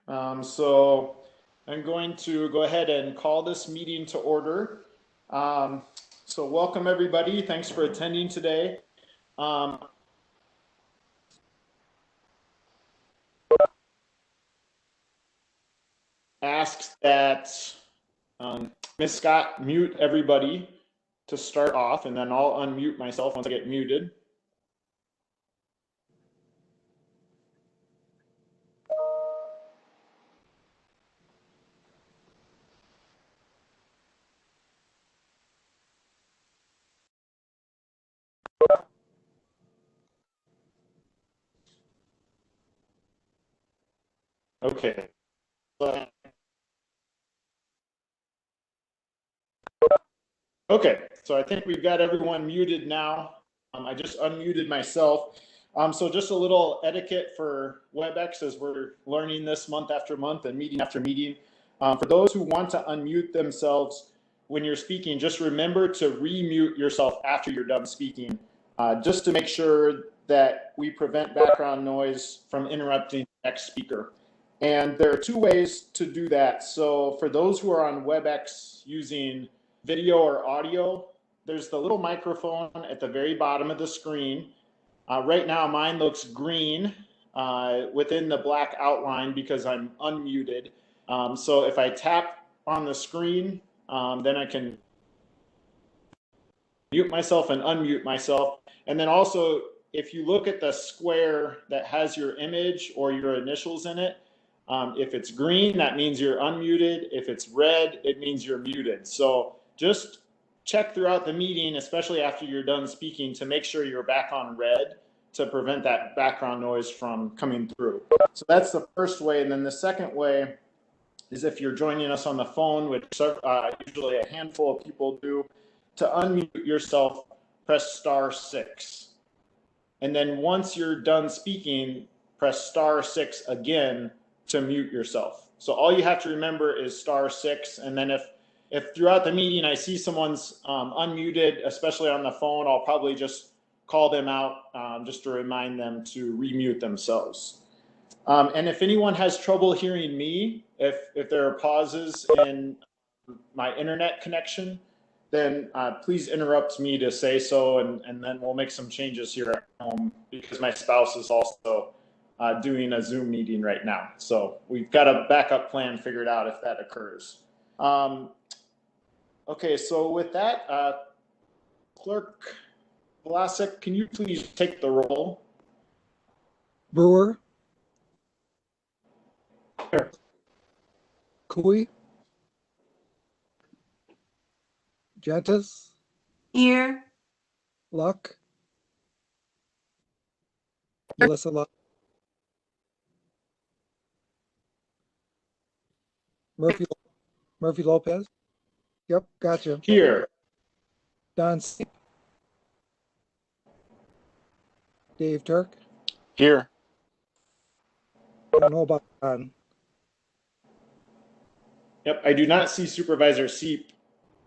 So I'm going to go ahead and call this meeting to order. So welcome everybody. Thanks for attending today. Asks that Ms. Scott mute everybody to start off, and then I'll unmute myself once I get muted. Okay. Okay, so I think we've got everyone muted now. I just unmuted myself. So just a little etiquette for Webex as we're learning this month after month and meeting after meeting. For those who want to unmute themselves when you're speaking, just remember to remute yourself after you're done speaking, just to make sure that we prevent background noise from interrupting the next speaker. And there are two ways to do that. So for those who are on Webex using video or audio, there's the little microphone at the very bottom of the screen. Right now mine looks green within the black outline because I'm unmuted. So if I tap on the screen, then I can mute myself and unmute myself. And then also, if you look at the square that has your image or your initials in it, if it's green, that means you're unmuted. If it's red, it means you're muted. So just check throughout the meeting, especially after you're done speaking, to make sure you're back on red to prevent that background noise from coming through. So that's the first way. And then the second way is if you're joining us on the phone, which usually a handful of people do, to unmute yourself, press *6. And then once you're done speaking, press *6 again to mute yourself. So all you have to remember is *6. And then if throughout the meeting I see someone's unmuted, especially on the phone, I'll probably just call them out just to remind them to remute themselves. And if anyone has trouble hearing me, if there are pauses in my internet connection, then please interrupt me to say so, and then we'll make some changes here at home because my spouse is also doing a Zoom meeting right now. So we've got a backup plan figured out if that occurs. Okay, so with that, Clerk Vlasic, can you please take the roll? Brewer. Here. Cooey. Gentis. Here. Luck. Melissa Luck. Murphy Lopez. Yep, gotcha. Here. Don Steep. Dave Turk. Here. I don't know about Don. Yep, I do not see Supervisor Seep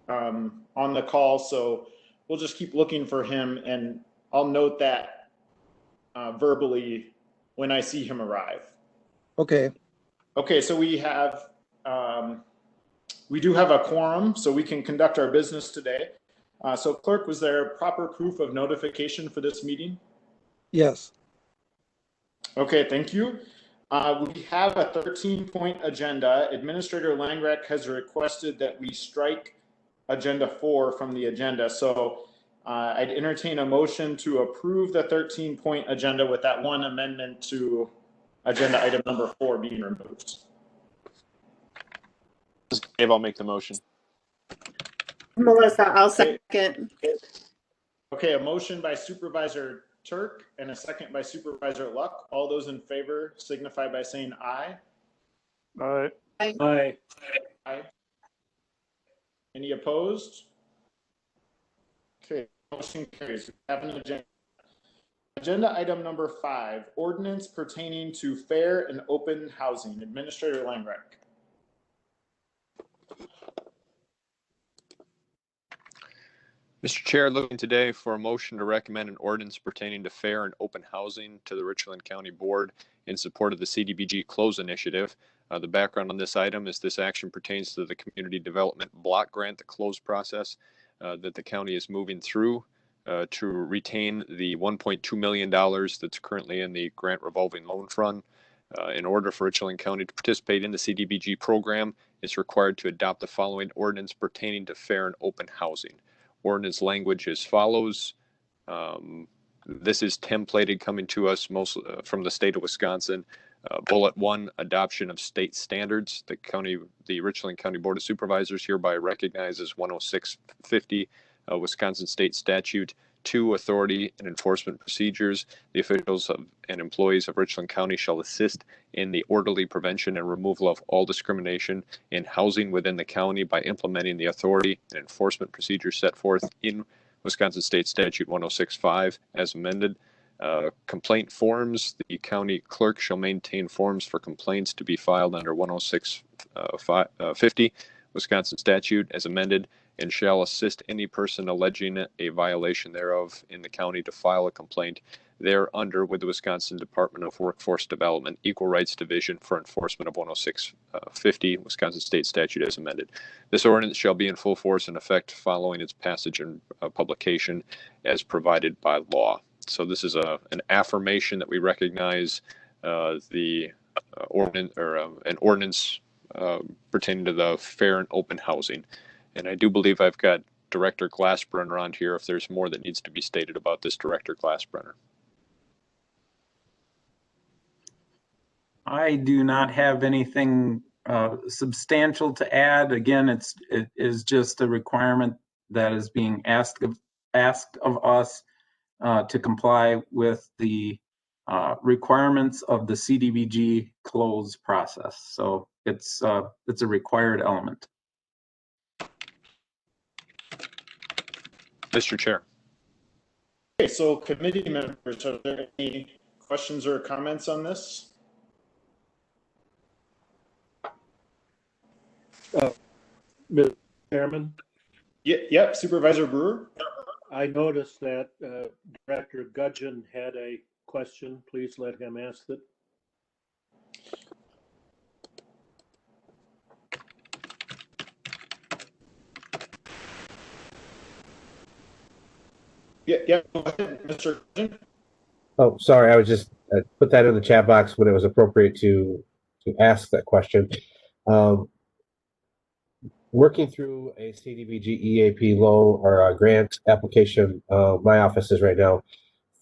on the call, so we'll just keep looking for him, and I'll note that verbally when I see him arrive. Okay. Okay, so we do have a quorum, so we can conduct our business today. So Clerk, was there proper proof of notification for this meeting? Yes. Okay, thank you. We have a 13-point agenda. Administrator Langrek has requested that we strike Agenda 4 from the agenda. So I'd entertain a motion to approve the 13-point agenda with that one amendment to agenda item number 4 being removed. Dave, I'll make the motion. Melissa, I'll second. Okay, a motion by Supervisor Turk and a second by Supervisor Luck. All those in favor signify by saying aye. Aye. Aye. Aye. Any opposed? Okay, motion carries. We have an agenda. Agenda item number 5, ordinance pertaining to fair and open housing. Administrator Langrek. Mr. Chair, looking today for a motion to recommend an ordinance pertaining to fair and open housing to the Richland County Board in support of the CDBG Close Initiative. The background on this item is this action pertains to the Community Development Block Grant, the closed process that the county is moving through to retain the $1.2 million that's currently in the grant revolving loan fund. In order for Richland County to participate in the CDBG program, it's required to adopt the following ordinance pertaining to fair and open housing. Ordinance language as follows. This is templated coming to us most from the state of Wisconsin. Bullet 1, adoption of state standards. The Richland County Board of Supervisors hereby recognizes 10650 Wisconsin State Statute. 2, authority and enforcement procedures. The officials and employees of Richland County shall assist in the orderly prevention and removal of all discrimination in housing within the county by implementing the authority and enforcement procedures set forth in Wisconsin State Statute 1065 as amended. Complaint forms. The county clerk shall maintain forms for complaints to be filed under 10650 Wisconsin statute as amended, and shall assist any person alleging a violation thereof in the county to file a complaint thereunder with the Wisconsin Department of Workforce Development, Equal Rights Division for enforcement of 10650 Wisconsin State statute as amended. This ordinance shall be in full force and effect following its passage and publication as provided by law. So this is an affirmation that we recognize the ordinance or an ordinance pertaining to the fair and open housing. And I do believe I've got Director Glassbrenner on here if there's more that needs to be stated about this, Director Glassbrenner. I do not have anything substantial to add. Again, it is just a requirement that is being asked of us to comply with the requirements of the CDBG close process. So it's a required element. Mr. Chair. Okay, so committee members, are there any questions or comments on this? Mr. Chairman, Yep, Supervisor Brewer. I noticed that Director Gudgeon had a question. Please let him ask it. Yeah, go ahead, Mr. Gudgeon. Oh, sorry. I was just put that in the chat box when it was appropriate to ask that question. Working through a CDBG EAP loan or a grant application, my office is right now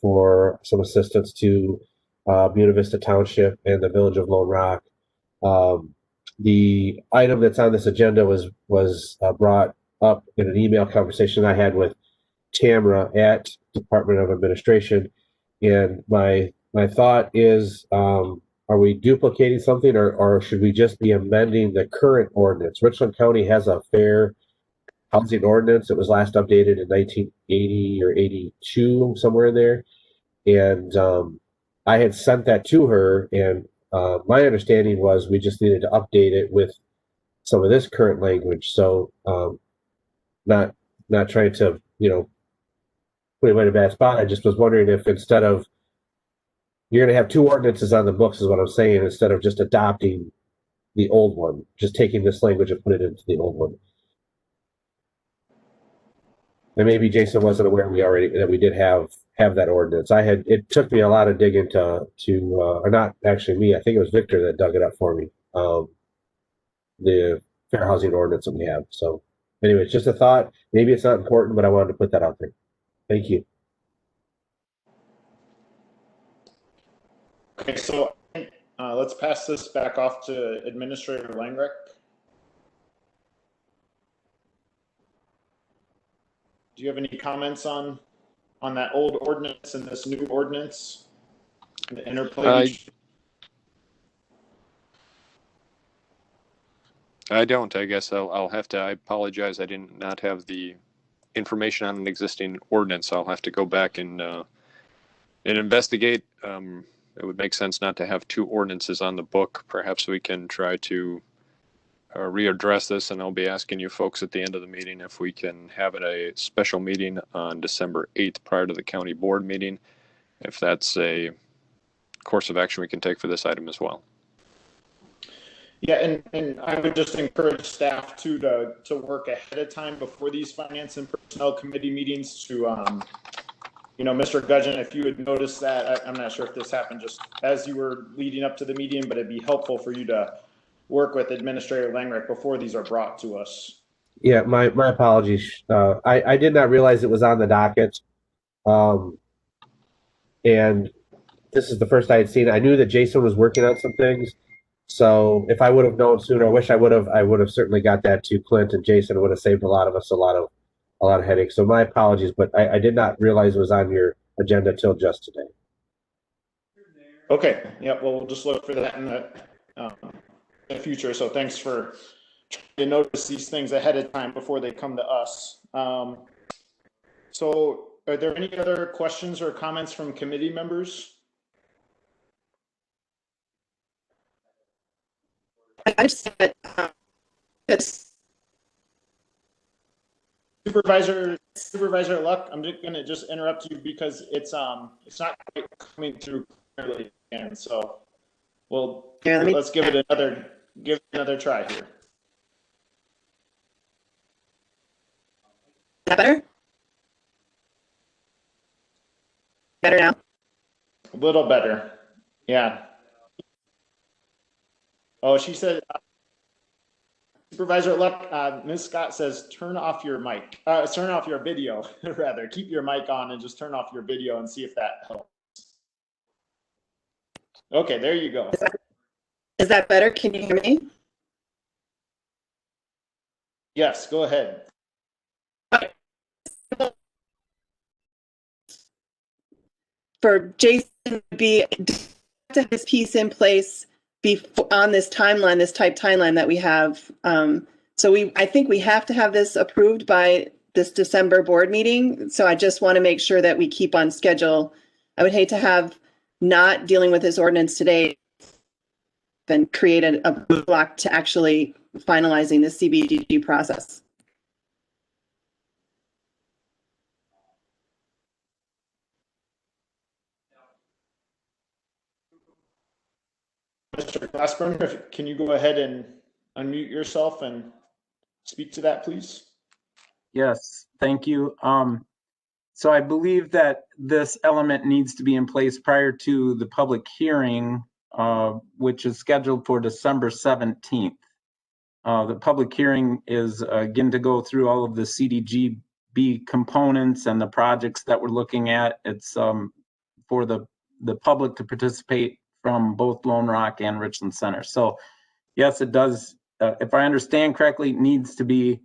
for some assistance to Buena Vista Township and the Village of Lone Rock. The item that's on this agenda was brought up in an email conversation I had with Tamara at Department of Administration, and my thought is, are we duplicating something, or should we just be amending the current ordinance? Richland County has a fair housing ordinance. It was last updated in 1980 or 82, somewhere in there, and I had sent that to her, and my understanding was we just needed to update it with some of this current language. So not trying to put him in a bad spot. I just was wondering if instead of, you're going to have two ordinances on the books is what I'm saying, instead of just adopting the old one, just taking this language and put it into the old one. And maybe Jason wasn't aware that we did have that ordinance. It took me a lot of digging or not actually me, I think it was Victor that dug it up for me. The fair housing ordinance that we have. So anyway, it's just a thought. Maybe it's not important, but I wanted to put that out there. Thank you. Okay, so let's pass this back off to Administrator Langreich. Do you have any comments on that old ordinance and this new ordinance, the interplay? I don't. I guess I'll have to. I apologize. I did not have the information on an existing ordinance. I'll have to go back and investigate. It would make sense not to have two ordinances on the book. Perhaps we can try to readdress this, and I'll be asking you folks at the end of the meeting if we can have it a special meeting on December 8th prior to the county board meeting, if that's a course of action we can take for this item as well. Yeah, and I would just encourage staff to work ahead of time before these finance and personnel committee meetings to, Mr. Gudgeon, if you had noticed that, I'm not sure if this happened just as you were leading up to the meeting, but it'd be helpful for you to work with Administrator Langreich before these are brought to us. Yeah, my apologies. I did not realize it was on the docket. And this is the first I had seen. I knew that Jason was working on some things. So if I would have known sooner, I wish I would have certainly got that to Clint and Jason. It would have saved a lot of us a lot of headaches. So my apologies, but I did not realize it was on your agenda till just today. Okay. Yeah. Well, we'll just look for that in the future. So thanks for trying to notice these things ahead of time before they come to us. So are there any other questions or comments from committee members? I just said, it's Supervisor Luck, I'm just gonna interrupt you because it's not quite coming through clearly again. So let's give it another try here. Is that better? Better now? A little better. Yeah. Oh, she said, Supervisor Luck, Ms. Scott says, turn off your mic, turn off your video, rather. Keep your mic on and just turn off your video and see if that helps. Okay, there you go. Is that better? Can you hear me? Yes, go ahead. For Jason to have his piece in place on this timeline, this type timeline that we have. So I think we have to have this approved by this December board meeting. So I just want to make sure that we keep on schedule. I would hate to have not dealing with this ordinance today and create a block to actually finalizing the CBDG process. Mr. Glassburner, can you go ahead and unmute yourself and speak to that, please? Yes, thank you. So I believe that this element needs to be in place prior to the public hearing, which is scheduled for December 17th. The public hearing is again to go through all of the CDGB components and the projects that we're looking at. It's for the public to participate from both Lone Rock and Richland Center. So yes, it does, if I understand correctly, needs to be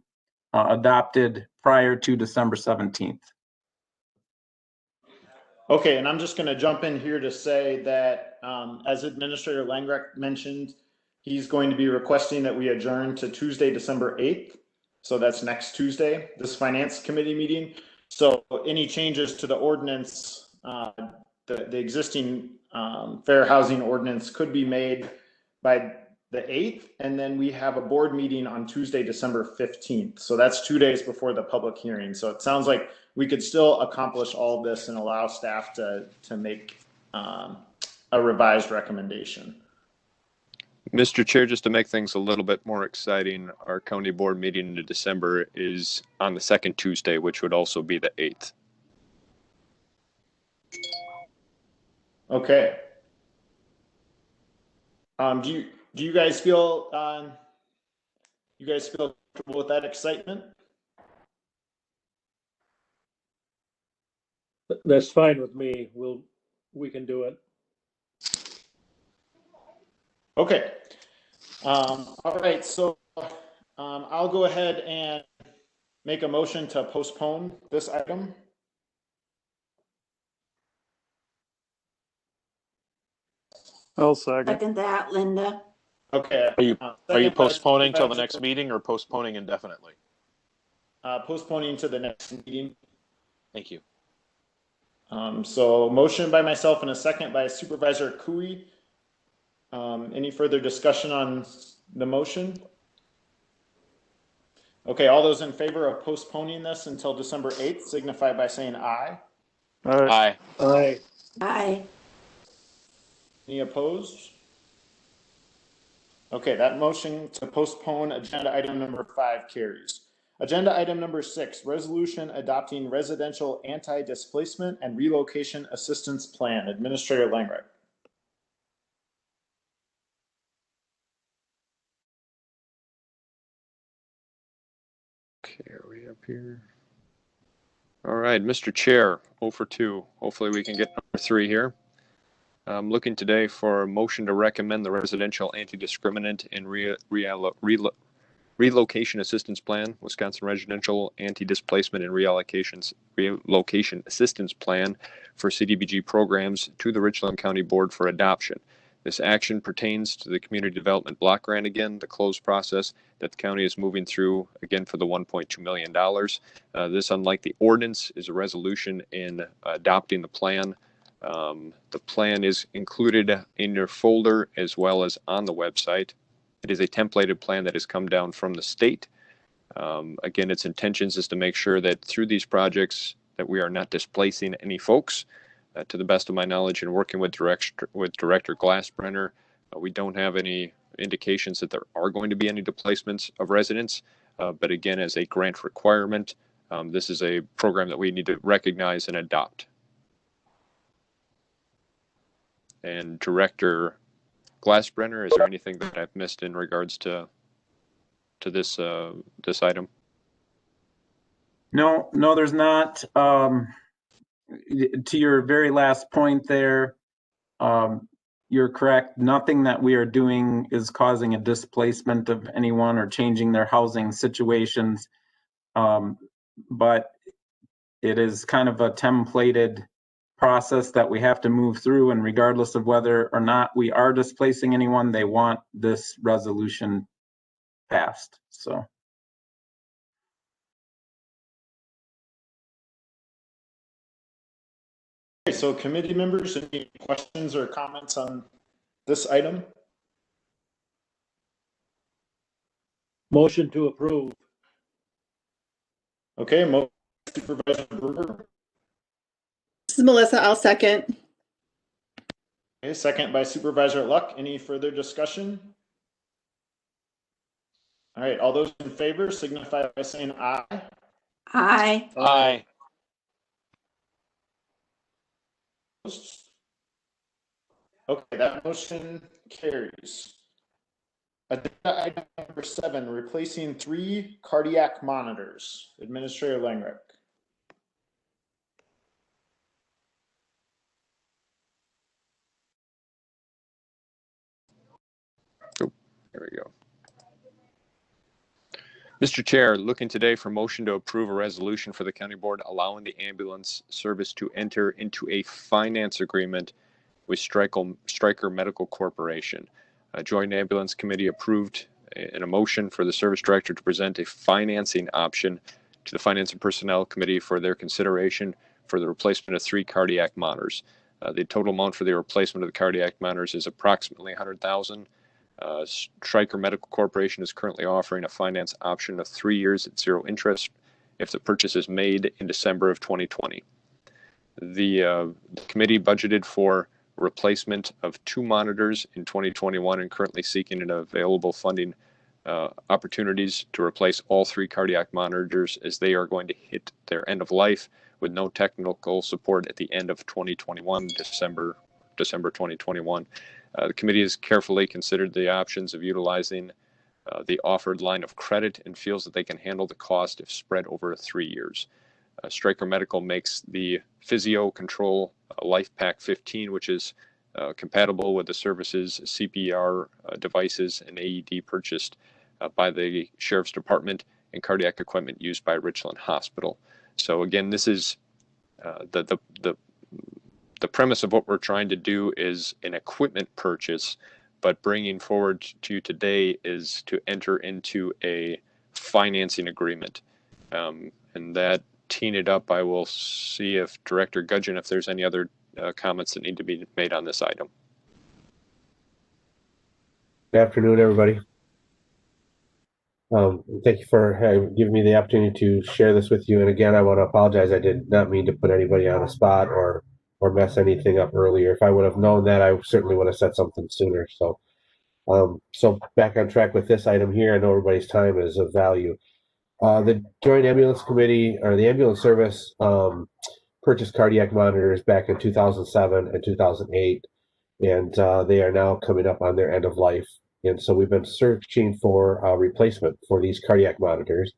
adopted prior to December 17th. Okay, and I'm just going to jump in here to say that as Administrator Langreich mentioned, he's going to be requesting that we adjourn to Tuesday, December 8th. So that's next Tuesday, this Finance Committee meeting. So any changes to the ordinance, the existing fair housing ordinance could be made by the 8th, and then we have a board meeting on Tuesday, December 15th. So that's 2 days before the public hearing. So it sounds like we could still accomplish all of this and allow staff to make a revised recommendation. Mr. Chair, just to make things a little bit more exciting, our county board meeting in December is on the second Tuesday, which would also be the 8th. Okay. Do you guys feel comfortable with that excitement? That's fine with me. We can do it. Okay. All right. So I'll go ahead and make a motion to postpone this item. I'll second. Second that, Linda. Okay. Are you Second by postponing till the Supervisor- next meeting or postponing indefinitely? Postponing to the next meeting. Thank you. So motion by myself and a second by Supervisor Cooey. Any further discussion on the motion? Okay, all those in favor of postponing this until December 8th signify by saying aye. All right. Aye. Aye. Aye. Any opposed? Okay, that motion to postpone agenda item number 5 carries. Agenda item number 6, resolution adopting residential anti-displacement and relocation assistance plan. Administrator Langreich. Okay, are we up here? All right, Mr. Chair, 0 for 2. Hopefully we can get number 3 here. I'm looking today for a motion to recommend the residential anti-discriminant and relocation assistance plan, Wisconsin Residential Anti-Displacement and Relocation Assistance Plan for Cdbg programs to the Richland County Board for adoption. This action pertains to the community development block grant again, the closed process that the county is moving through again for the $1.2 million. This, unlike the ordinance, is a resolution in adopting the plan. The plan is included in your folder as well as on the website. It is a templated plan that has come down from the state. Again, its intentions is to make sure that through these projects that we are not displacing any folks. To the best of my knowledge, and working with Director Glassbrenner, we don't have any indications that there are going to be any displacements of residents. But again, as a grant requirement, this is a program that we need to recognize and adopt. And Director Glassbrenner, is there anything that I've missed in regards to this this item? No, there's not. To your very last point there, you're correct. Nothing that we are doing is causing a displacement of anyone or changing their housing situations. But it is kind of a templated process that we have to move through, and regardless of whether or not we are displacing anyone, they want this resolution passed. So. Okay, so committee members, any questions or comments on this item? Motion to approve. Okay, Supervisor Brewer. This is Melissa. I'll second. Okay, second by Supervisor Luck. Any further discussion? All right, all those in favor signify by saying aye. Aye. Aye. Okay, that motion carries. Agenda item number 7, replacing 3 cardiac monitors. Administrator Langreich. Oh, there we go. Mr. Chair, looking today for motion to approve a resolution for the county board allowing the ambulance service to enter into a finance agreement with Stryker Medical Corporation. A joint ambulance committee approved in a motion for the service director to present a financing option to the Finance and Personnel Committee for their consideration for the replacement of 3 cardiac monitors. The total amount for the replacement of the cardiac monitors is approximately $100,000. Stryker Medical Corporation is currently offering a finance option of 3 years at 0 interest if the purchase is made in December of 2020. The committee budgeted for replacement of 2 monitors in 2021 and currently seeking an available funding opportunities to replace all 3 cardiac monitors, as they are going to hit their end of life with no technical support at the end of 2021, December 2021. The committee has carefully considered the options of utilizing the offered line of credit and feels that they can handle the cost if spread over 3 years. Stryker Medical makes the Physio Control LifePak 15, which is compatible with the services CPR devices and AED purchased by the Sheriff's Department and cardiac equipment used by Richland Hospital. So again, this is the premise of what we're trying to do is an equipment purchase, but bringing forward to you today is to enter into a financing agreement. And that, teeing it up, I will see if Director Gudgeon, if there's any other comments that need to be made on this item. Good afternoon, everybody. Thank you for giving me the opportunity to share this with you. And again, I want to apologize. I did not mean to put anybody on the spot or mess anything up earlier. If I would have known that, I certainly would have said something sooner. So So back on track with this item here. I know everybody's time is of value. The Joint Ambulance Committee, or the ambulance service, purchased cardiac monitors back in 2007 and 2008, and they are now coming up on their end of life. And so we've been searching for a replacement for these cardiac monitors.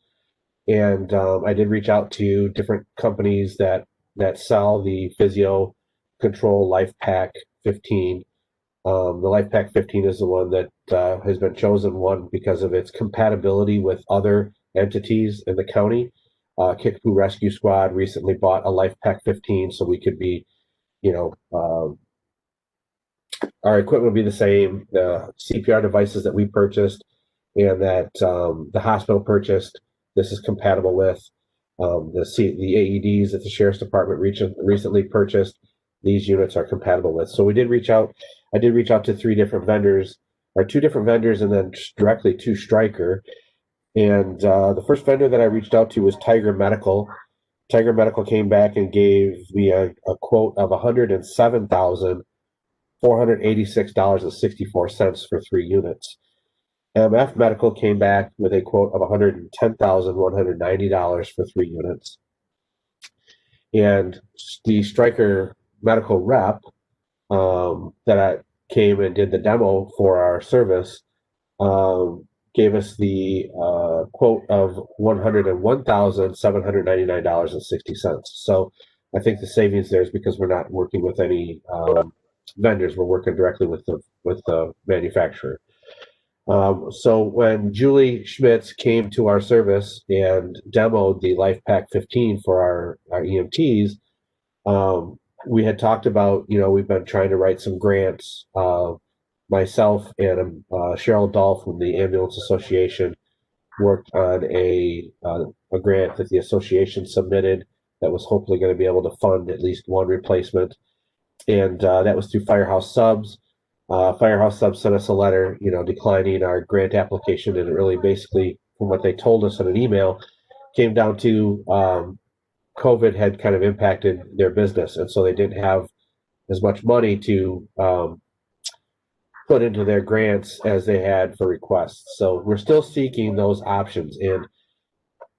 And I did reach out to different companies that sell the Physio Control LifePak 15. The LifePak 15 is the one that has been chosen one because of its compatibility with other entities in the county. Kickapoo Rescue Squad recently bought a LifePak 15, so we could be, our equipment will be the same. The CPR devices that we purchased and that the hospital purchased, this is compatible with. The AEDs that the Sheriff's Department recently purchased, these units are compatible with. So we did reach out. I did reach out to two different vendors, and then directly to Stryker. And the first vendor that I reached out to was Tiger Medical. Tiger Medical came back and gave me a quote of $107,486.64 for 3 units. MF Medical came back with a quote of $110,190 for 3 units. And the Stryker Medical rep that I came and did the demo for our service gave us the quote of $101,799.60. So I think the savings there is because we're not working with any vendors. We're working directly with the manufacturer. So when Julie Schmitz came to our service and demoed the LifePak 15 for our EMTs, we had talked about, we've been trying to write some grants. Myself and Cheryl Dahl from the Ambulance Association worked on a grant that the association submitted that was hopefully going to be able to fund at least one replacement. And that was through Firehouse Subs. Firehouse Subs sent us a letter, declining our grant application. And it really basically, from what they told us in an email, came down to COVID had kind of impacted their business. And so they didn't have as much money to put into their grants as they had for requests. So we're still seeking those options. And,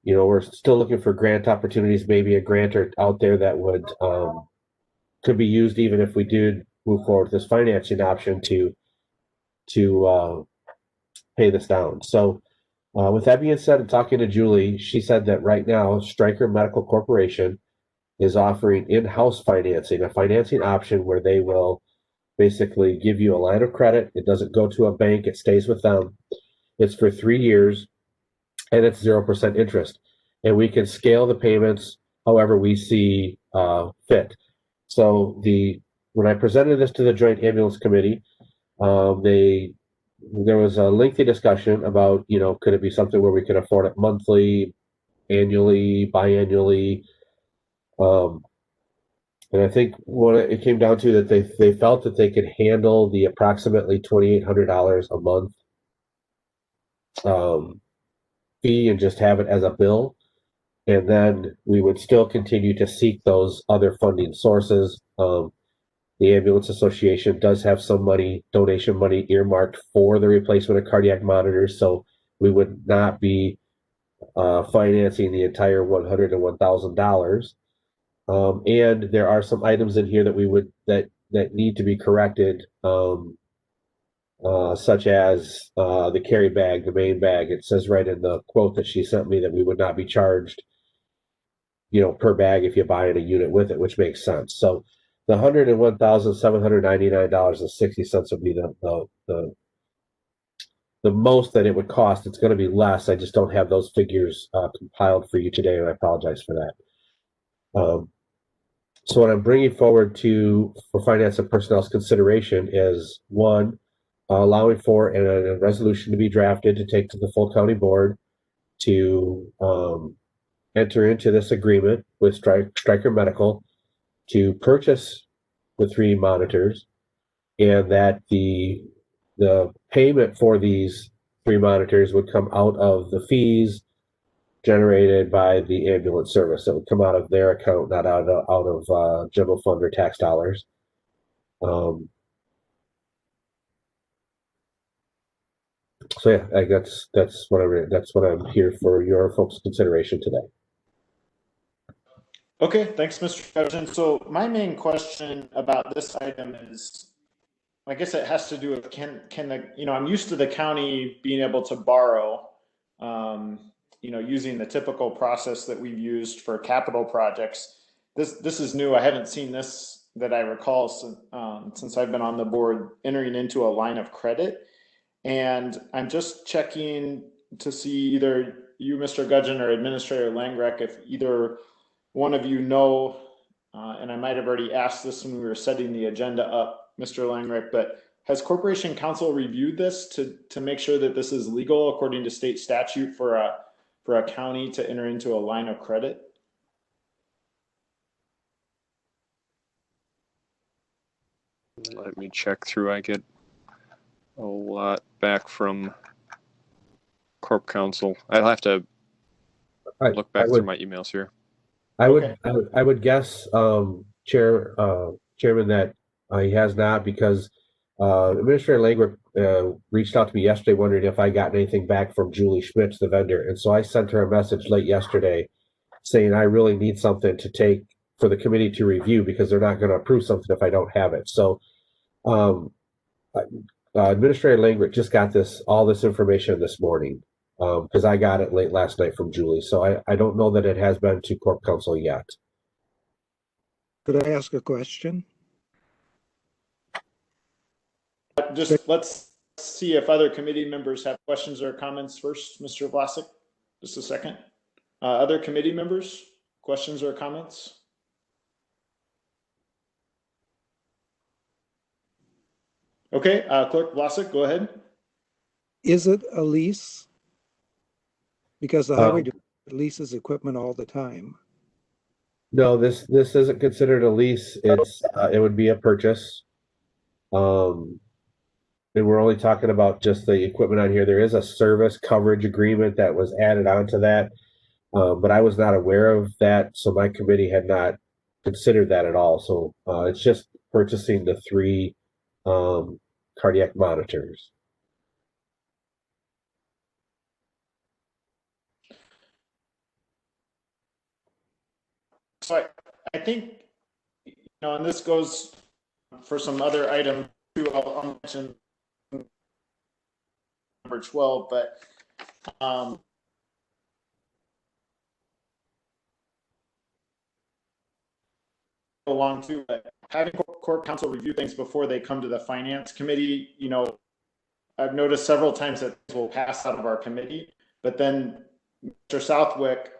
we're still looking for grant opportunities, maybe a grantor out there that would could be used even if we did move forward with this financing option to pay this down. So with that being said, and talking to Julie, she said that right now Stryker Medical Corporation is offering in-house financing, a financing option where they will basically give you a line of credit. It doesn't go to a bank. It stays with them. It's for 3 years and it's 0% interest. And we can scale the payments however we see fit. So when I presented this to the Joint Ambulance Committee, there was a lengthy discussion about, could it be something where we could afford it monthly, annually, biannually. And I think what it came down to that they felt that they could handle the approximately $2,800 a month fee and just have it as a bill. And then we would still continue to seek those other funding sources. The Ambulance Association does have some donation money earmarked for the replacement of cardiac monitors. So we would not be financing the entire $101,000. And there are some items in here that need to be corrected, such as the carry bag, the main bag. It says right in the quote that she sent me that we would not be charged, per bag if you buy in a unit with it, which makes sense. So the $101,799.60 would be the most that it would cost. It's going to be less. I just don't have those figures compiled for you today, and I apologize for that. So what I'm bringing forward for finance and personnel's consideration is, one, allowing for a resolution to be drafted to take to the full county board to enter into this agreement with Stryker Medical to purchase the 3 monitors, and that the payment for these 3 monitors would come out of the fees generated by the ambulance service. That would come out of their account, not out of general fund or tax dollars. So yeah, that's what I'm here for your folks' consideration today. Okay, thanks, Mr. Gudgeon. So my main question about this item is, I guess it has to do with can the, I'm used to the county being able to borrow, using the typical process that we've used for capital projects. This is new. I haven't seen this that I recall since I've been on the board, entering into a line of credit. And I'm just checking to see either you, Mr. Gudgeon, or Administrator Langrek, if either one of you know, and I might have already asked this when we were setting the agenda up, Mr. Langrek, but has Corporation Counsel reviewed this to make sure that this is legal according to state statute for a county to enter into a line of credit? Let me check through. I get a lot back from Corp Counsel. I'll have to look back through my emails here. I would guess, Chairman, that he has not, because Administrator Langrick reached out to me yesterday wondering if I got anything back from Julie Schmitz, the vendor, and so I sent her a message late yesterday saying I really need something to take for the committee to review because they're not going to approve something if I don't have it. So Administrator Langrick just got all this information this morning. Because I got it late last night from Julie. So I don't know that it has been to Corp Counsel yet. Could I ask a question? Just let's see if other committee members have questions or comments first, Mr. Vlasic. Just a second. Other committee members, questions or comments? Okay, Clerk Vlasic, go ahead. Is it a lease? Because the highway leases equipment all the time. No, this isn't considered a lease. It would be a purchase. And we're only talking about just the equipment on here. There is a service coverage agreement that was added onto that, but I was not aware of that, so my committee had not considered that at all. So it's just purchasing the 3 cardiac monitors. So I think, and this goes for some other item too, I'll mention number 12, but along too, but having Corp Counsel review things before they come to the Finance Committee, I've noticed several times that things will pass out of our committee, but then Mr. Southwick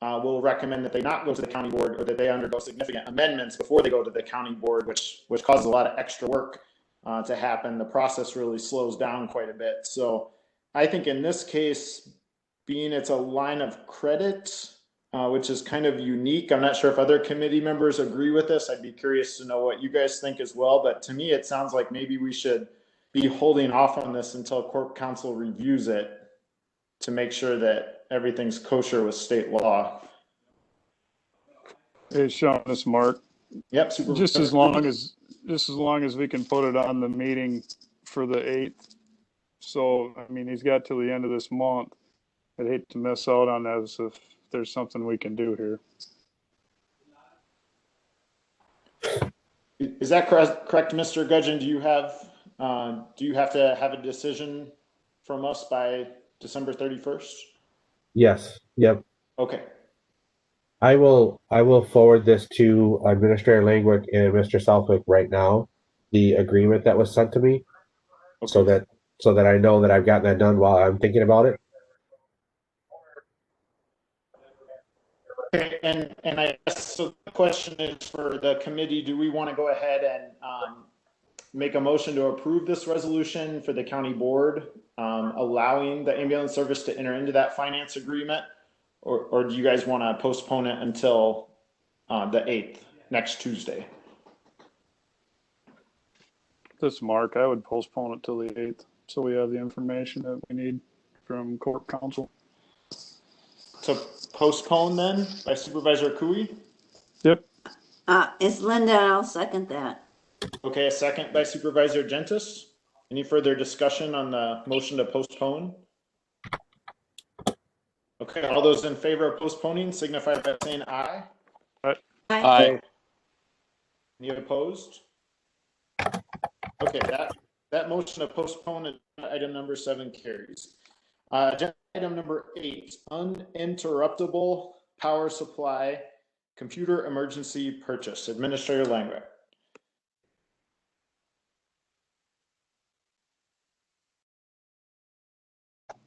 will recommend that they not go to the county board, or that they undergo significant amendments before they go to the county board, which causes a lot of extra work to happen. The process really slows down quite a bit. So I think in this case, being it's a line of credit, which is kind of unique. I'm not sure if other committee members agree with this. I'd be curious to know what you guys think as well. But to me, it sounds like maybe we should be holding off on this until Corp Counsel reviews it to make sure that everything's kosher with state law. Hey, Sean, this is Mark. Yep. Super. Just as long as we can put it on the meeting for the 8th. So, I mean, he's got till the end of this month. I'd hate to miss out on that if there's something we can do here. Is that correct, Mr. Gudgeon? Do you have to have a decision from us by December 31st? Yes. Yep. Okay. I will forward this to Administrator Langwick and Mr. Southwick right now, the agreement that was sent to me, okay, so that I know that I've gotten that done while I'm thinking about it. Okay, and I guess so the question is for the committee, do we want to go ahead and make a motion to approve this resolution for the county board, allowing the ambulance service to enter into that finance agreement? Or do you guys want to postpone it until the 8th, next Tuesday? This is Mark. I would postpone it till the 8th so we have the information that we need from Corp Counsel. So postpone then by Supervisor Cooey? Yep. It's Linda. I'll second that. Okay, a second by Supervisor Gentis. Any further discussion on the motion to postpone? Okay, all those in favor of postponing signify by saying aye. Aye. Any opposed? Okay, that motion to postpone item number 7 carries. Agenda item number 8, uninterruptible power supply computer emergency purchase. Administrator Langren.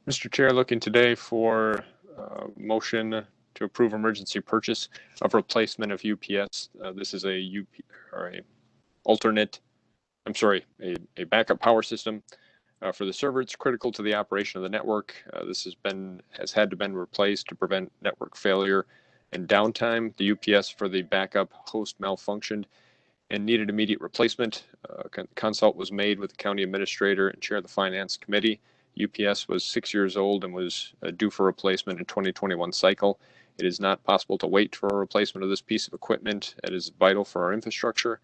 Mr. Chair, looking today for motion to approve emergency purchase of replacement of UPS. This is a backup power system for the server. It's critical to the operation of the network. This has had to been replaced to prevent network failure and downtime. The UPS for the backup host malfunctioned and needed immediate replacement. Consult was made with the county administrator and chair of the finance committee. UPS was 6 years old and was due for replacement in 2021 cycle. It is not possible to wait for a replacement of this piece of equipment. It is vital for our infrastructure.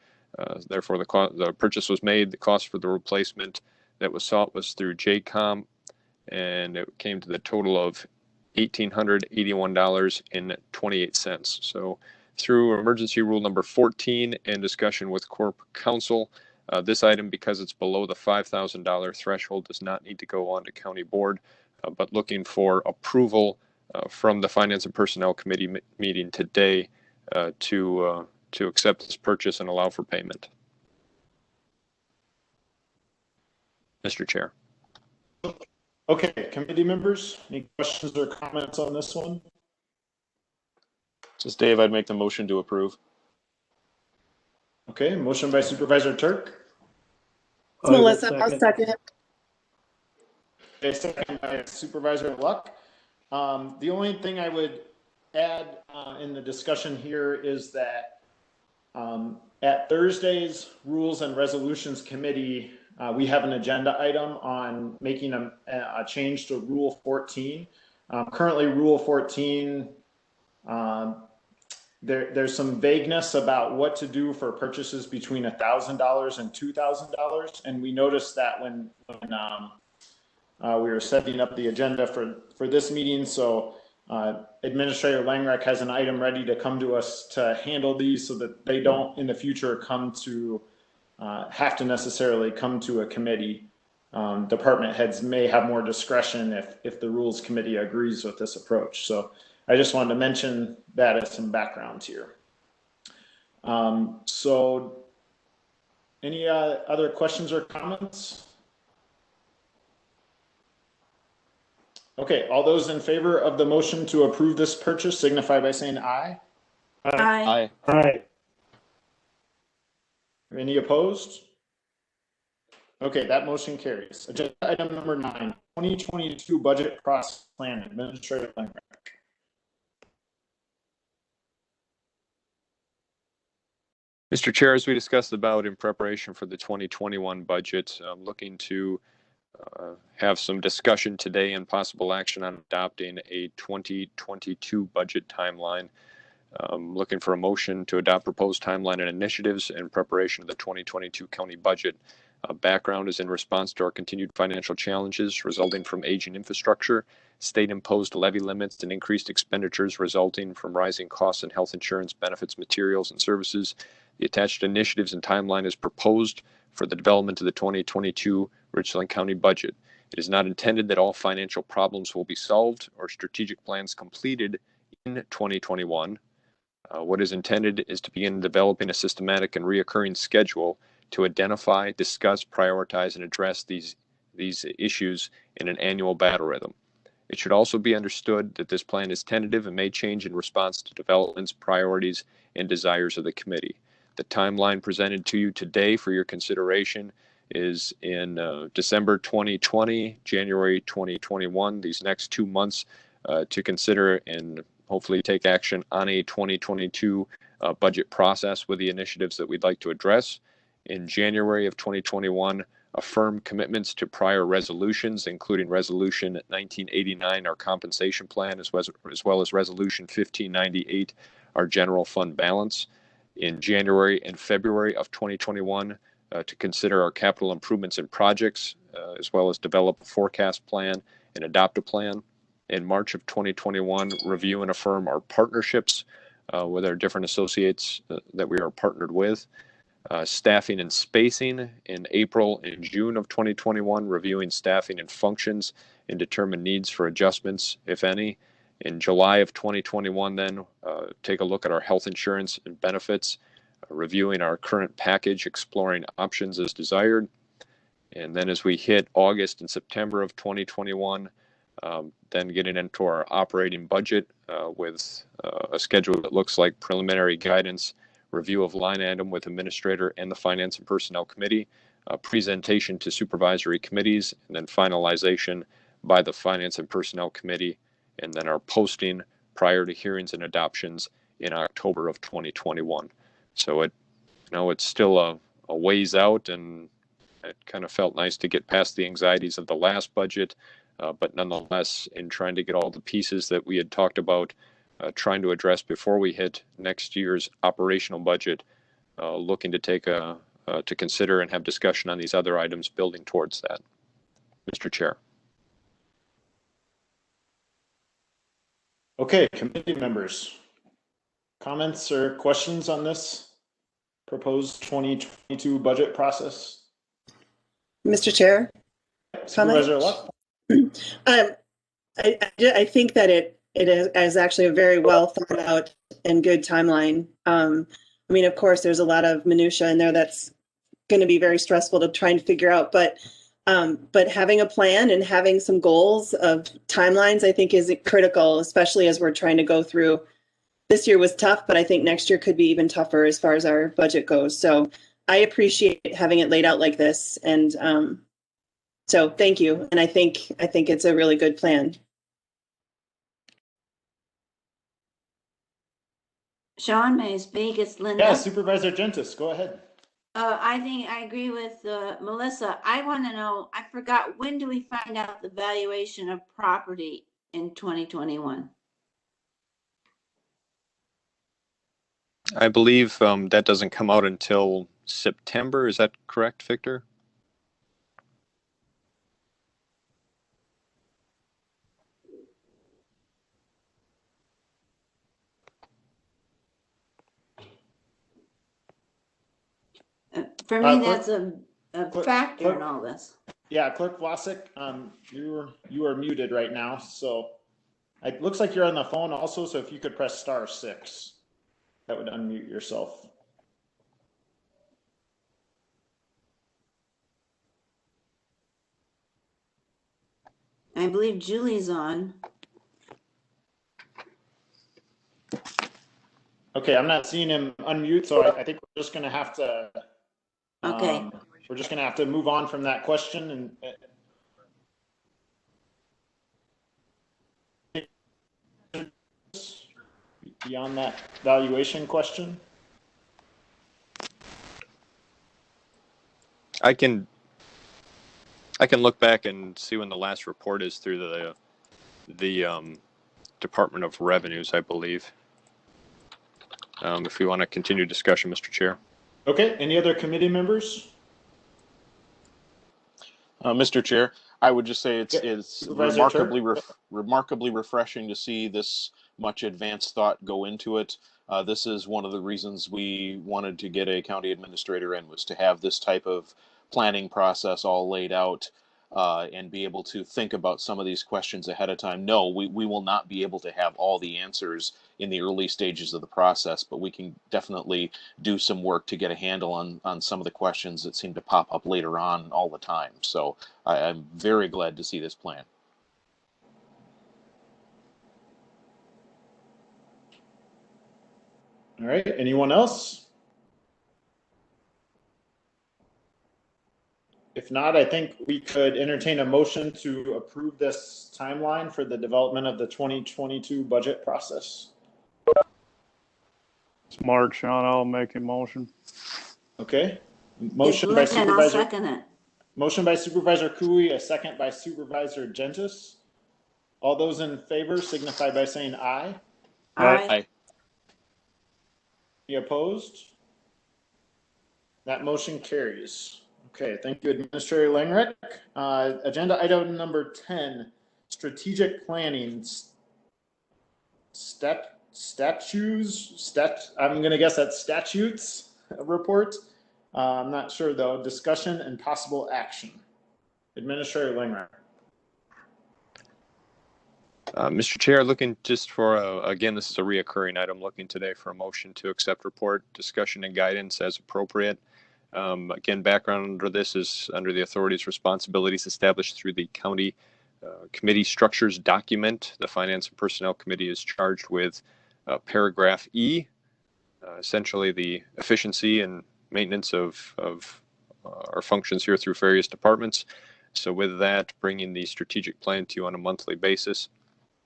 Therefore, the purchase was made. The cost for the replacement that was sought was through JCOM, and it came to the total of $1,881.28. So through emergency rule number 14 and discussion with Corp Counsel, this item, because it's below the $5,000 threshold, does not need to go on to county board, but looking for approval from the Finance and Personnel Committee meeting today to accept this purchase and allow for payment. Mr. Chair. Okay, committee members, any questions or comments on this one? This is Dave. I'd make the motion to approve. Okay, motion by Supervisor Turk. Melissa, I'll second it. Okay, second by Supervisor Luck. The only thing I would add in the discussion here is that at Thursday's Rules and Resolutions Committee, we have an agenda item on making a change to Rule 14. Currently, Rule 14, there's some vagueness about what to do for purchases between $1,000 and $2,000, and we noticed that when we were setting up the agenda for this meeting. So Administrator Langrek has an item ready to come to us to handle these so that they don't in the future come to have to necessarily come to a committee. Department heads may have more discretion if the Rules Committee agrees with this approach. So I just wanted to mention that as some background here. So any other questions or comments? Okay, all those in favor of the motion to approve this purchase signify by saying aye. Aye. Aye. Any opposed? Okay, that motion carries. Agenda item number 9, 2022 budget process plan. Administrator Langren. Mr. Chair, as we discussed about in preparation for the 2021 budget, I'm looking to have some discussion today and possible action on adopting a 2022 budget timeline. Looking for a motion to adopt proposed timeline and initiatives in preparation of the 2022 county budget. Background is in response to our continued financial challenges resulting from aging infrastructure, state-imposed levy limits, and increased expenditures resulting from rising costs in health insurance, benefits, materials, and services. The attached initiatives and timeline is proposed for the development of the 2022 Richland County budget. It is not intended that all financial problems will be solved or strategic plans completed in 2021. What is intended is to begin developing a systematic and reoccurring schedule to identify, discuss, prioritize, and address these issues in an annual battle rhythm. It should also be understood that this plan is tentative and may change in response to developments, priorities, and desires of the committee. The timeline presented to you today for your consideration is in December 2020, January 2021, these next 2 months to consider and hopefully take action on a 2022 budget process with the initiatives that we'd like to address. In January of 2021, affirm commitments to prior resolutions, including Resolution 1989, our compensation plan, as well as Resolution 1598, our general fund balance. In January and February of 2021, to consider our capital improvements and projects, as well as develop a forecast plan and adopt a plan. In March of 2021, review and affirm our partnerships with our different associates that we are partnered with. Staffing and spacing in April and June of 2021, reviewing staffing and functions and determine needs for adjustments, if any. In July of 2021, then take a look at our health insurance and benefits, reviewing our current package, exploring options as desired. And then as we hit August and September of 2021, then getting into our operating budget with a schedule that looks like preliminary guidance, review of line item with administrator and the Finance and Personnel Committee, presentation to supervisory committees, and then finalization by the Finance and Personnel Committee, and then our posting prior to hearings and adoptions in October of 2021. So it's still a ways out, and it kind of felt nice to get past the anxieties of the last budget, but nonetheless, in trying to get all the pieces that we had talked about, trying to address before we hit next year's operational budget, looking to take to consider and have discussion on these other items, building towards that. Mr. Chair. Okay, committee members, comments or questions on this proposed 2022 budget process? Mr. Chair? Supervisor Luck? I think that it is actually a very well thought out and good timeline. I mean, of course, there's a lot of minutia in there that's going to be very stressful to try and figure out, but having a plan and having some goals of timelines, I think, is critical, especially as we're trying to go through. This year was tough, but I think next year could be even tougher as far as our budget goes. So I appreciate having it laid out like this, and so thank you. And I think it's a really good plan. Sean, may I speak? It's Linda. Yeah, Supervisor Gentis, go ahead. I think I agree with Melissa. I want to know, I forgot, when do we find out the valuation of property in 2021? I believe that doesn't come out until September. Is that correct, Victor? For me, that's a factor in all this. Yeah, Clerk Vlasic, you are muted right now, so it looks like you're on the phone also, so if you could press *6, that would unmute yourself. I believe Julie's on. Okay, I'm not seeing him unmute, so I think we're just going to have to. Okay. We're just going to have to move on from that question and beyond that valuation question. I can look back and see when the last report is through the Department of Revenues, I believe. If we want to continue discussion, Mr. Chair. Okay, any other committee members? Mr. Chair, I would just say it's remarkably refreshing to see this much advanced thought go into it. This is one of the reasons we wanted to get a county administrator in, was to have this type of planning process all laid out and be able to think about some of these questions ahead of time. No, we will not be able to have all the answers in the early stages of the process, but we can definitely do some work to get a handle on some of the questions that seem to pop up later on all the time. So I'm very glad to see this plan. All right, anyone else? If not, I think we could entertain a motion to approve this timeline for the development of the 2022 budget process. It's Mark, Sean, I'll make a motion. Okay. Motion by Supervisor. I'll second it. Motion by Supervisor Cooey, a second by Supervisor Gentis. All those in favor signify by saying aye. Aye. Any opposed? That motion carries. Okay, thank you, Administrator Langrick. Agenda item number 10, strategic planning. I'm going to guess that's statutes report. I'm not sure though. Discussion and possible action. Administrator Langrick. Mr. Chair, looking just for, again, this is a reoccurring item, looking today for a motion to accept report, discussion and guidance as appropriate. Again, background under this is under the authority's responsibilities established through the county committee structures document. The Finance and Personnel Committee is charged with paragraph E, essentially the efficiency and maintenance of our functions here through various departments. So with that, bringing the strategic plan to you on a monthly basis.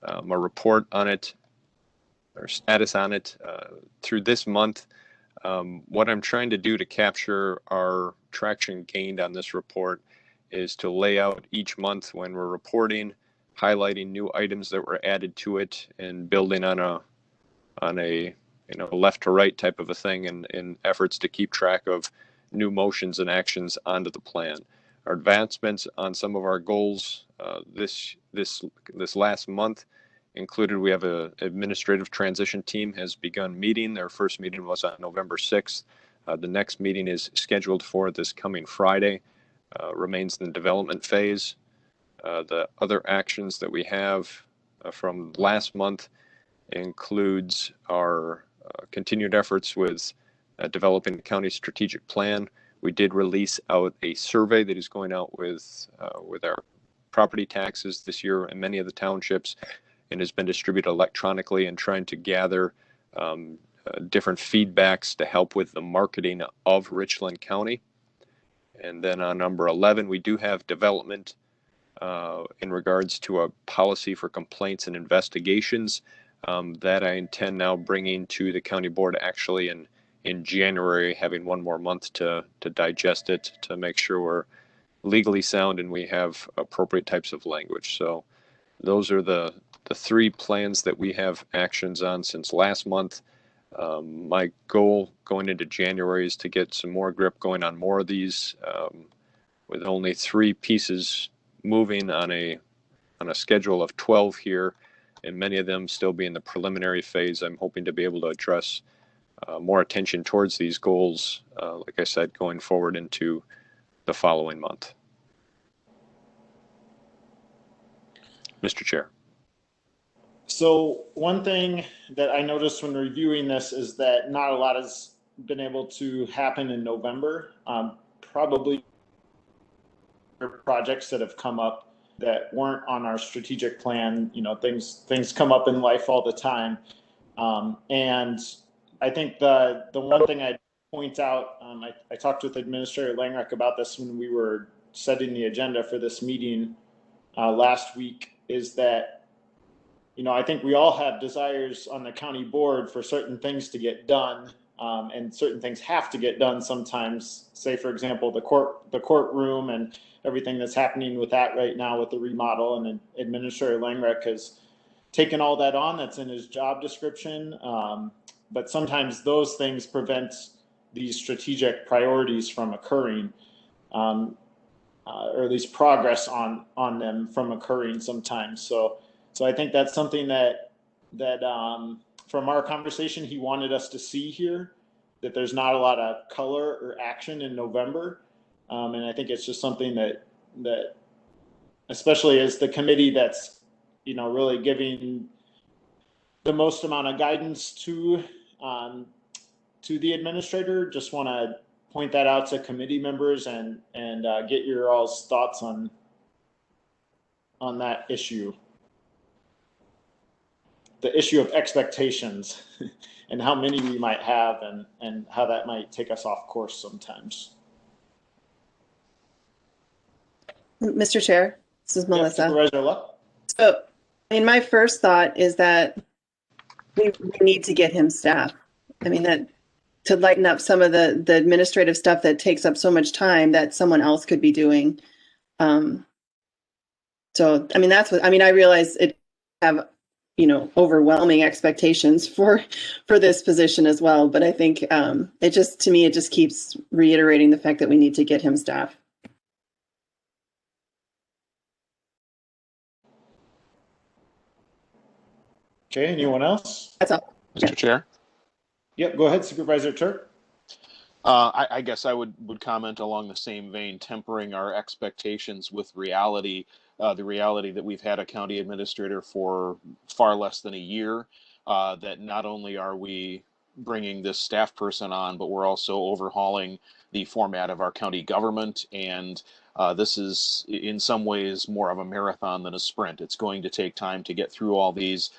A report on it, or status on it through this month. What I'm trying to do to capture our traction gained on this report is to lay out each month when we're reporting, highlighting new items that were added to it, and building on a left to right type of a thing, in efforts to keep track of new motions and actions onto the plan. Our advancements on some of our goals this last month included, we have a administrative transition team has begun meeting. Their first meeting was on November 6th. The next meeting is scheduled for this coming Friday. Remains in the development phase. The other actions that we have from last month includes our continued efforts with developing the county strategic plan. We did release out a survey that is going out with our property taxes this year in many of the townships, and has been distributed electronically, and trying to gather different feedbacks to help with the marketing of Richland County. And then on number 11, we do have development in regards to a policy for complaints and investigations that I intend now bringing to the county board actually in January, having one more month to digest it, to make sure we're legally sound and we have appropriate types of language. So those are the three plans that we have actions on since last month. My goal going into January is to get some more grip going on more of these, with only 3 pieces moving on a schedule of 12 here, and many of them still be in the preliminary phase. I'm hoping to be able to address more attention towards these goals, like I said, going forward into the following month. Mr. Chair. So one thing that I noticed when reviewing this is that not a lot has been able to happen in November. Probably projects that have come up that weren't on our strategic plan. You know, things come up in life all the time. And I think the one thing I'd point out, I talked with Administrator Langrick about this when we were setting the agenda for this meeting last week, is that, you know, I think we all have desires on the county board for certain things to get done, and certain things have to get done sometimes. Say, for example, the courtroom and everything that's happening with that right now with the remodel, and Administrator Langrick has taken all that on. That's in his job description. But sometimes those things prevent these strategic priorities from occurring, or at least progress on them from occurring sometimes. So I think that's something that from our conversation, he wanted us to see here, that there's not a lot of color or action in November. And I think it's just something that especially as the committee that's, you know, really giving the most amount of guidance to the administrator, just want to point that out to committee members and get your all's thoughts on that issue. The issue of expectations and how many we might have, and how that might take us off course sometimes. Mr. Chair, this is Melissa. Supervisor Luck? So, I mean, my first thought is that we need to get him staff. I mean, that to lighten up some of the administrative stuff that takes up so much time that someone else could be doing. So, I mean, that's what, I mean, I realize it have overwhelming expectations for this position as well. But I think to me, it just keeps reiterating the fact that we need to get him staff. Okay, anyone else? That's all. Mr. Chair? Yep, go ahead, Supervisor Turk. I guess I would comment along the same vein, tempering our expectations with reality, the reality that we've had a county administrator for far less than a year, that not only are we bringing this staff person on, but we're also overhauling the format of our county government. And this is in some ways more of a marathon than a sprint. It's going to take time to get through all these.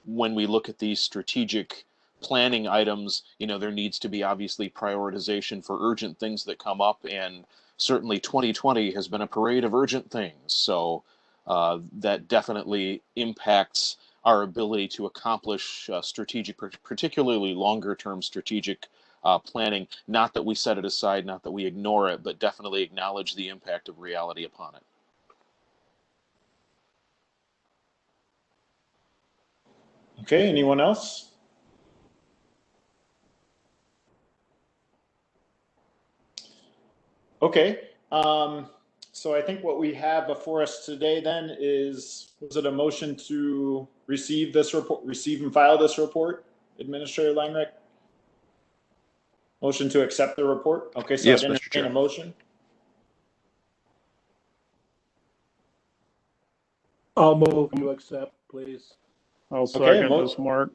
When we look at these strategic planning items, there needs to be obviously prioritization for urgent things that come up, and certainly 2020 has been a parade of urgent things. So that definitely impacts our ability to accomplish strategic, particularly longer term strategic planning. Not that we set it aside, not that we ignore it, but definitely acknowledge the impact of reality upon it. Okay, anyone else? Okay, so I think what we have before us today then is it a motion to receive this report, receive and file this report, Administrator Langreich? Motion to accept the report? Okay, so Yes, I'd Mr. entertain Chair. a motion. I'll move to accept, please. I'll second mo- this, Mark.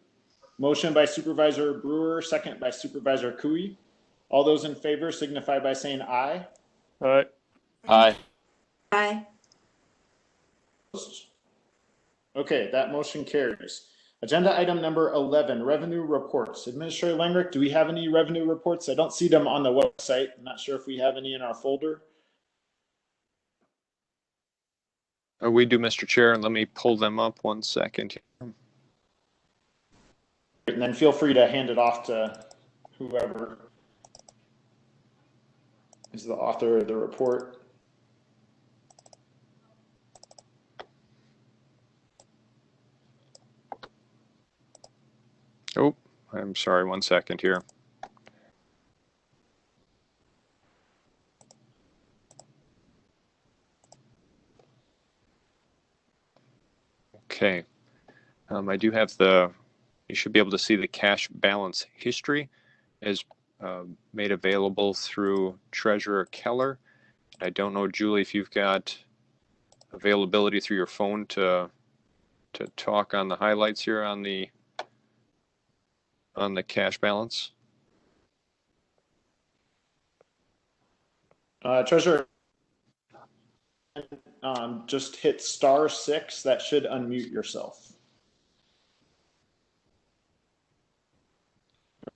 Motion by Supervisor Brewer, second by Supervisor Cooey. All those in favor signify by saying aye. All right. Aye. Aye. Okay, that motion carries. Agenda item number 11, revenue reports. Administrator Langreich, do we have any revenue reports? I don't see them on the website. I'm not sure if we have any in our folder. We do, Mr. Chair, and let me pull them up 1 second. And then feel free to hand it off to whoever is the author of the report. Oh, I'm sorry, 1 second here. Okay, I do have you should be able to see the cash balance history is made available through Treasurer Keller. I don't know, Julie, if you've got availability through your phone to talk on the highlights here on the cash balance. Treasurer, just hit *6. That should unmute yourself.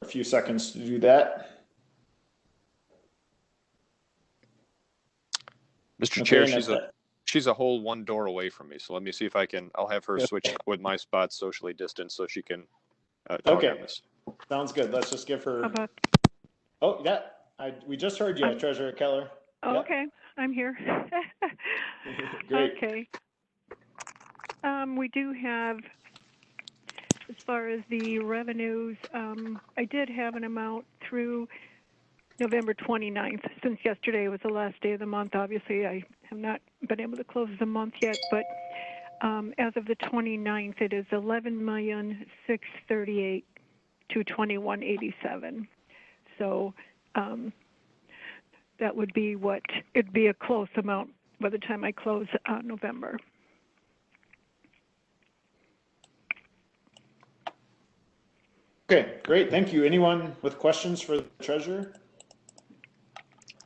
A few seconds to do that. Mr. Okay, Chair, she's a whole one door away from me. So let me see if I'll have her switch with my spot socially distanced so she can talk on this. Sounds good. Let's just give her. Oh, yeah. We just heard you, Treasurer Keller. Oh, Yep. okay. I'm here. Great. Okay. We do have, as far as the revenues, I did have an amount through November 29th. Since yesterday was the last day of the month, obviously I have not been able to close the month yet, but as of the 29th, it is $11,638,221.87. So that would be it'd be a close amount by the time I close November. Okay, great. Thank you. Anyone with questions for the treasurer?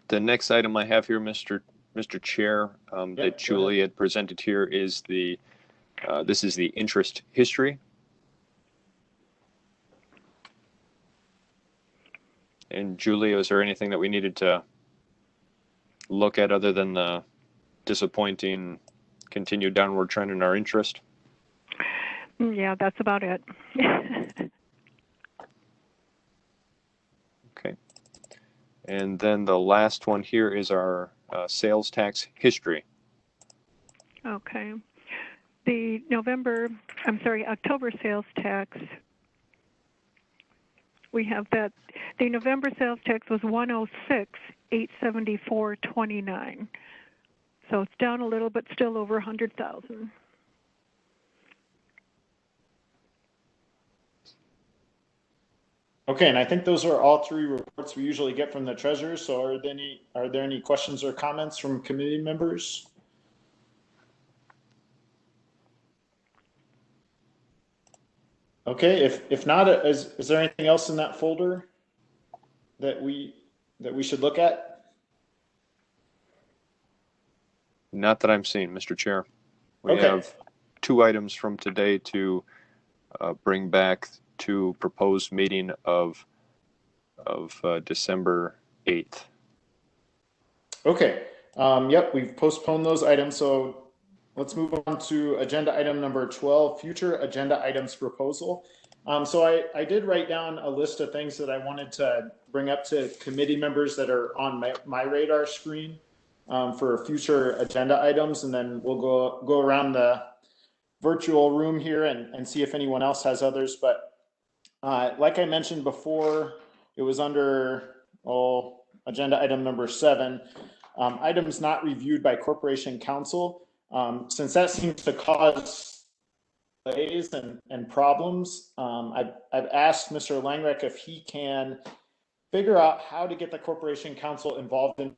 The next item I have here, Mr. Chair, that Julie had presented here is this is the interest history. And Julie, is there anything that we needed to look at other than the disappointing continued downward trend in our interest? Yeah, that's about it. Okay. And then the last one here is our sales tax history. Okay. the October sales tax, we have that the November sales tax was 106,874.29. So it's down a little, but still over 100,000. Okay, and I think those are all three reports we usually get from the treasurer. So are there any questions or comments from committee members? Okay, if not, is there anything else in that folder that we should look at? Not that I'm seeing, Mr. Chair. We Okay. have 2 items from today to bring back to proposed meeting of December 8th. Okay. Yep, we've postponed those items. So let's move on to agenda item number 12, future agenda items proposal. So I did write down a list of things that I wanted to bring up to committee members that are on my radar screen for future agenda items. And then we'll go around the virtual room here and see if anyone else has others. But like I mentioned before, it was under agenda item number 7, items not reviewed by Corporation Counsel. Since that seems to cause delays and problems, I've asked Mr. Langreck if he can figure out how to get the Corporation Counsel involved in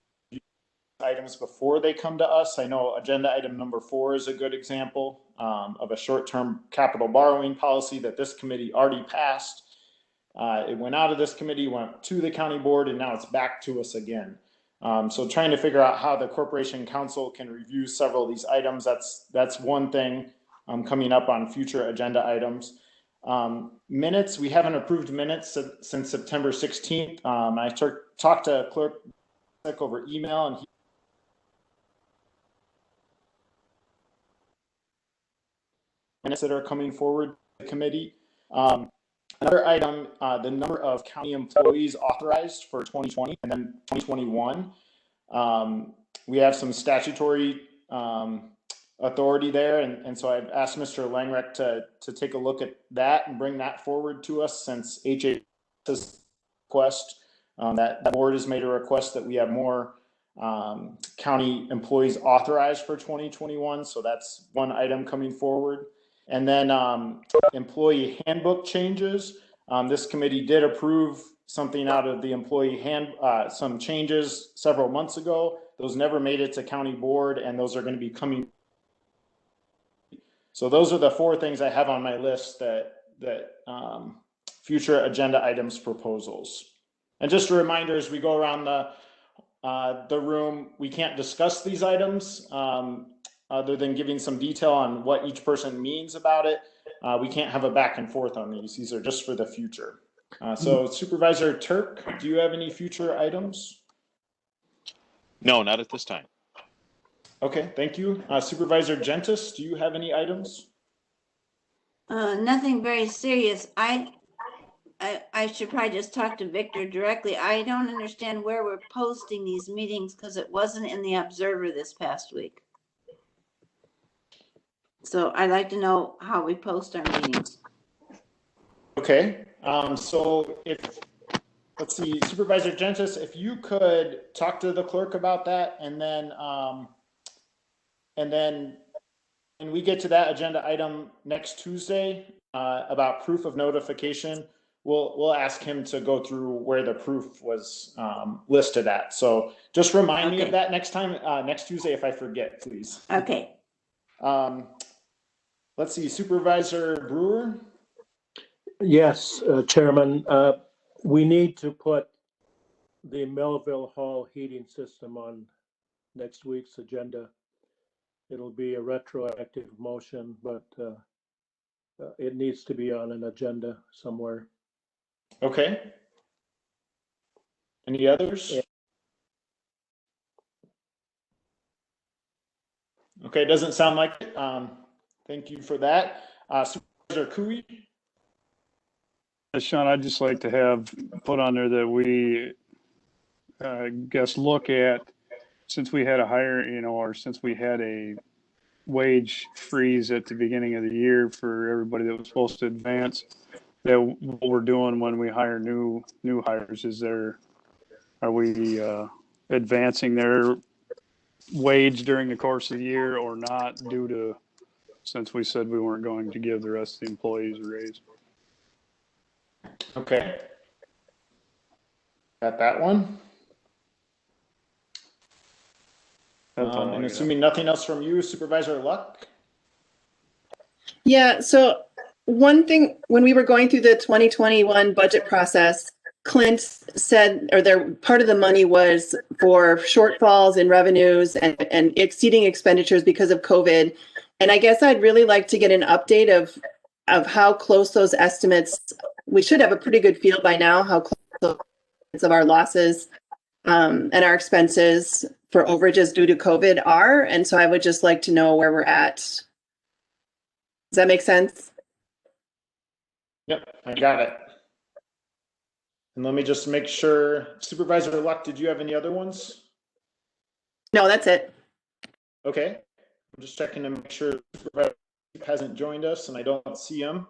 items before they come to us. I know agenda item number 4 is a good example of a short-term capital borrowing policy that this committee already passed. It went out of this committee, went to the county board, and now it's back to us again. So trying to figure out how the Corporation Counsel can review several of these items, that's one thing coming up on future agenda items. Minutes, we haven't approved minutes since September 16th. I talked to Clerk over email, and minutes that are coming forward to the committee. Another item, the number of county employees authorized for 2020 and then 2021. We have some statutory authority there, and so I've asked Mr. Langreck to take a look at that and bring that forward to us, since HHS's request, that board has made a request that we have more county employees authorized for 2021. So that's one item coming forward. And then employee handbook changes. This committee did approve something out of the employee some changes several months ago. Those never made it to county board, and those are going to be coming. So those are the 4 things I have on my list that future agenda items proposals. And just a reminder, as we go around the room, we can't discuss these items other than giving some detail on what each person means about it. We can't have a back and forth on these. These are just for the future. So Supervisor Turk, do you have any future items? No, not at this time. Okay, thank you. Supervisor Gentis, do you have any items? Nothing very serious. I should probably just talk to Victor directly. I don't understand where we're posting these meetings, because it wasn't in the Observer this past week. So I'd like to know how we post our meetings. Okay, so let's see, Supervisor Gentis, if you could talk to the clerk about that, and then when we get to that agenda item next Tuesday about proof of notification, we'll ask him to go through where the proof was listed at. So just remind me of that next time, next Tuesday, if I forget, please. Okay. Let's see, Supervisor Brewer. Yes, Chairman, we need to put the Melville Hall heating system on next week's agenda. It'll be a retroactive motion, but it needs to be on an agenda somewhere. Okay. Any others? Yeah. Okay, doesn't sound like it. Thank you for that. Supervisor Cooey? Sean, I'd just like to have put on there that we, look at, since we had a hire, or since we had a wage freeze at the beginning of the year for everybody that was supposed to advance. That what we're doing when we hire new hires is are we advancing their wage during the course of the year or not, due to, since we said we weren't going to give the rest of the employees a raise. Okay. Got that one. That's all I And got. assuming nothing else from you, Supervisor Luck? Yeah, so one thing, when we were going through the 2021 budget process, Clint said, or part of the money was for shortfalls in revenues and exceeding expenditures because of COVID. And I guess I'd really like to get an update of how close those estimates, we should have a pretty good feel by now, how close of our losses and our expenses for overages due to COVID are. And so I would just like to know where we're at. Does that make sense? Yep, I got it. And let me just make sure, Supervisor Luck, did you have any other ones? No, that's it. Okay, I'm just checking to make sure Supervisor hasn't joined us and I don't see him.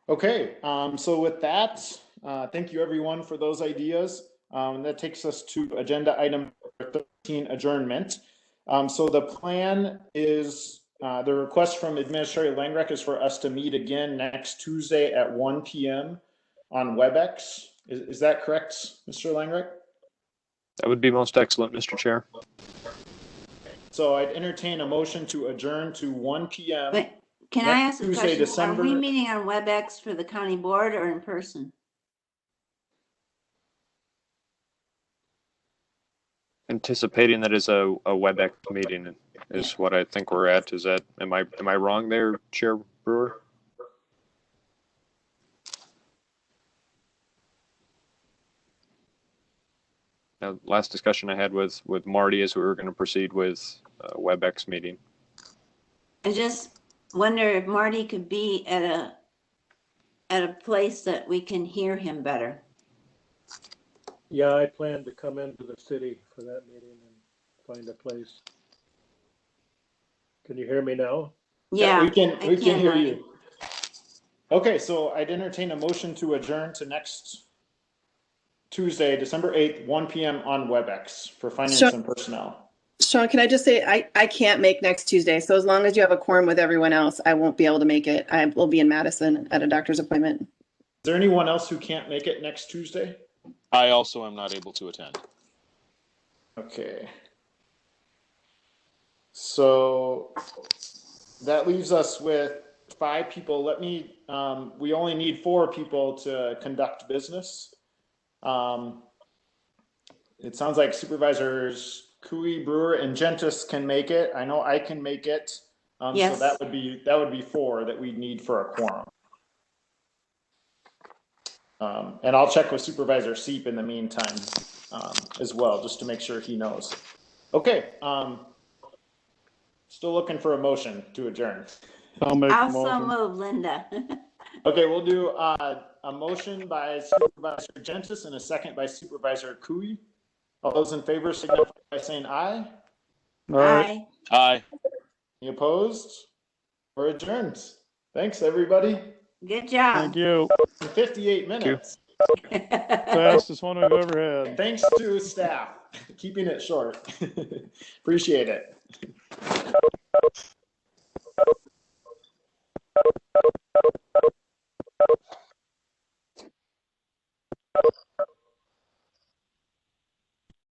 Okay, so with that, thank you everyone for those ideas. That takes us to agenda item 13, adjournment. So the plan is, the request from Administrator Langrek is for us to meet again next Tuesday at 1 p.m. on Webex. Is that correct, Mr. Langrek? That would be most excellent, Mr. Chair. So I'd entertain a motion to adjourn to 1 p.m. Wait, can I ask a Tuesday, question? December. Are we meeting on WebEx for the county board or in person? Anticipating that is a WebEx meeting is what I think we're at. Is that, am I wrong there, Chair Brewer? Now, last discussion I had with Marty is we were going to proceed with a WebEx meeting. I just wonder if Marty could be at a place that we can hear him better. Yeah, I plan to come into the city for that meeting and find a place. Can you hear me now? Yeah, we can hear Marty. you. Okay, so I'd entertain a motion to adjourn to next Tuesday, December 8th, 1 p.m. on WebEx for finance and personnel. Sean, can I just say, I can't make next Tuesday. So as long as you have a quorum with everyone else, I won't be able to make it. I will be in Madison at a doctor's appointment. Is there anyone else who can't make it next Tuesday? I also am not able to attend. Okay. So that leaves us with 5 people. Let me, we only need 4 people to conduct business. It sounds like Supervisors Cooey, Brewer, and Gentis can make it. I know I can make it. Yes. So that would be 4 that we'd need for a quorum. And I'll check with Supervisor Seep in the meantime as well, just to make sure he knows. Okay. Still looking for a motion to adjourn. I'll make a Also motion. move, Linda. Okay, we'll do a motion by Supervisor Gentis and a second by Supervisor Cooey. All those in favor signify by saying aye. All right. Aye. Aye. Any opposed? We're adjourned. Thanks, everybody. Good job. Thank you. In 58 minutes. Fastest one we've ever had. Thanks to staff, keeping it short. Appreciate it.